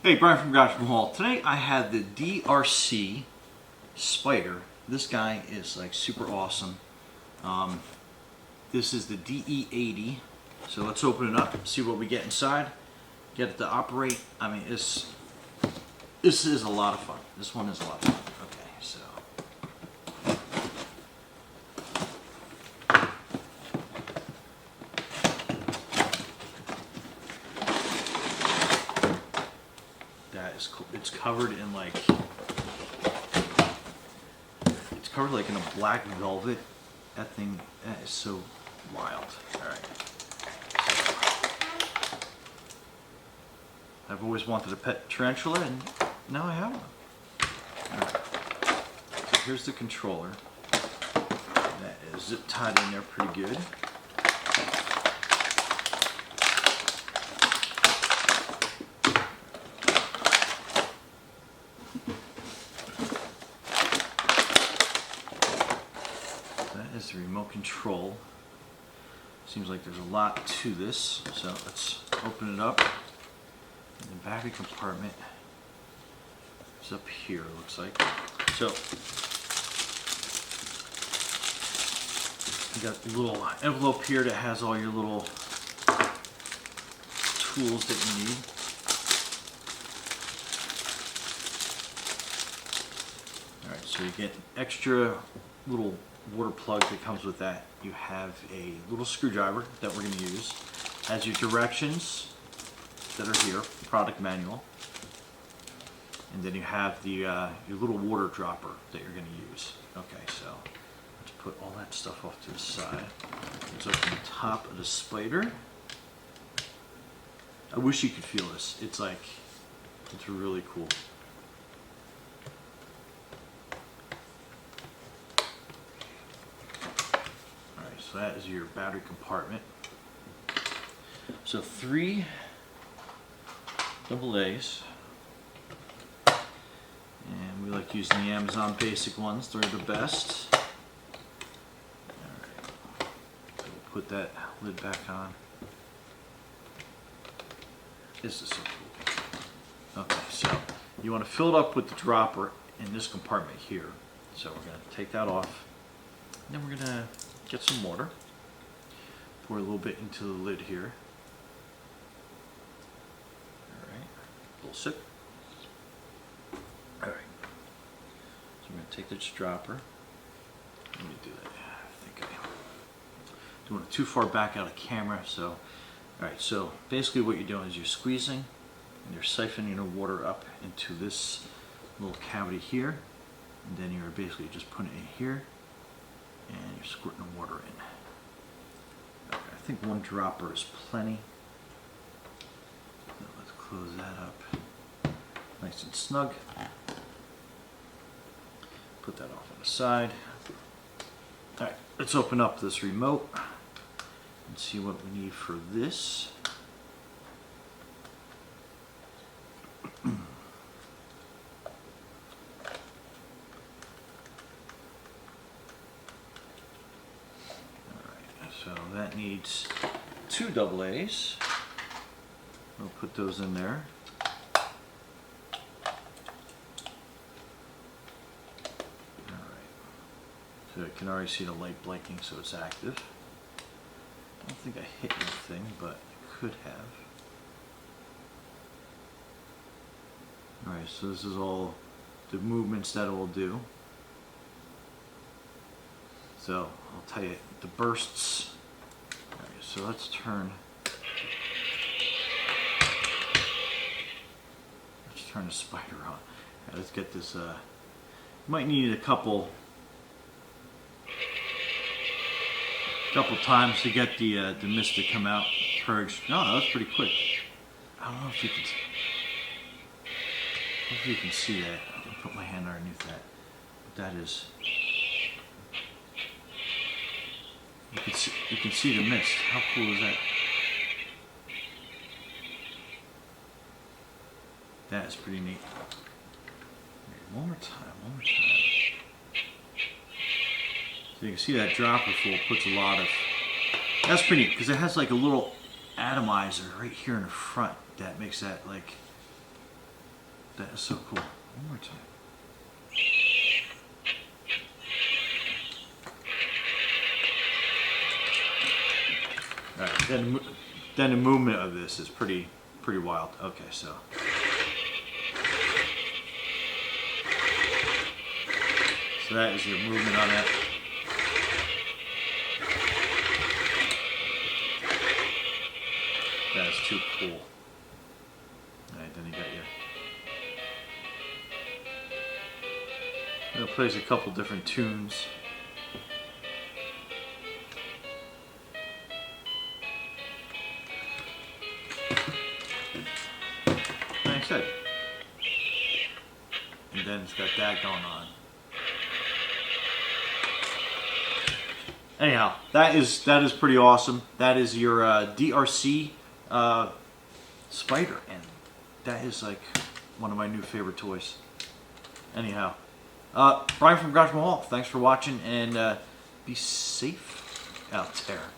Hey, Brian from Garage from Hall. Today I had the DEERC Spider. This guy is like super awesome. This is the DE80. So let's open it up, see what we get inside, get it to operate. I mean, this is a lot of fun. This one is a lot of fun. Okay, so. That is cool. It's covered in like, it's covered like in a black velvet. That thing, that is so wild. All right. I've always wanted a pet tarantula, and now I have one. All right. So here's the controller. That is zip tied in there pretty good. That is the remote control. Seems like there's a lot to this, so let's open it up. And the battery compartment is up here, it looks like. So, you got a little envelope here that has all your little tools that you need. Alright, so you get an extra little water plug that comes with that. You have a little screwdriver that we're going to use. Has your directions that are here, the product manual, and then you have the your little water dropper that you're going to use. Okay, so let's put all that stuff off to the side. Let's open the top of the Spider. I wish you could feel this. It's like, it's really cool. Alright, so that is your battery compartment. So 3 AA's, and we like using the Amazon basic ones. They're the best. Alright, so we'll put that lid back on. This is so cool. Okay, so you want to fill it up with the dropper in this compartment here. So we're going to take that off, and then we're going to get some water, pour a little bit into the lid here. Little sip. Alright. So I'm going to take this dropper. Let me do that. I think I'm doing it too far back out of camera. So, alright, so basically what you're doing is you're squeezing and you're siphoning the water up into this little cavity here. And then you're basically just putting it in here and you're squirting the water in. Okay, I think 1 dropper is plenty. Let's close that up. Nice and snug. Put that off on the side. Alright, let's open up this remote and see what we need for this. Alright, so that needs 2 AA's. We'll put those in there. So I can already see the light blinking, so it's active. I don't think I hit anything, but I could have. Alright, so this is all the movements that it will do. So I'll tell you the bursts. Alright, so let's turn the Spider on. Alright, let's get this. You might need a couple times to get the mist to come out, purged. No, that was pretty quick. I don't know if you can. Hopefully you can see that. I'll put my hand underneath that. But that is. You can see the mist. How cool is that? That is pretty neat. One more time. So you can see that dropper full puts a lot of, that's pretty neat because it has like a little atomizer right here in the front that makes that like That is so cool. One more time. All right, then the movement of this is pretty wild. Okay, so. So that is your movement on that. That is too cool. Alright, then you got your... It plays a couple different tunes. Like I said. And then it's got that going on. Anyhow, that is pretty awesome. That is your DEERC spider, and that is like one of my new favorite toys. Anyhow, Brian from Garage Mahal, thanks for watching, and be safe out there.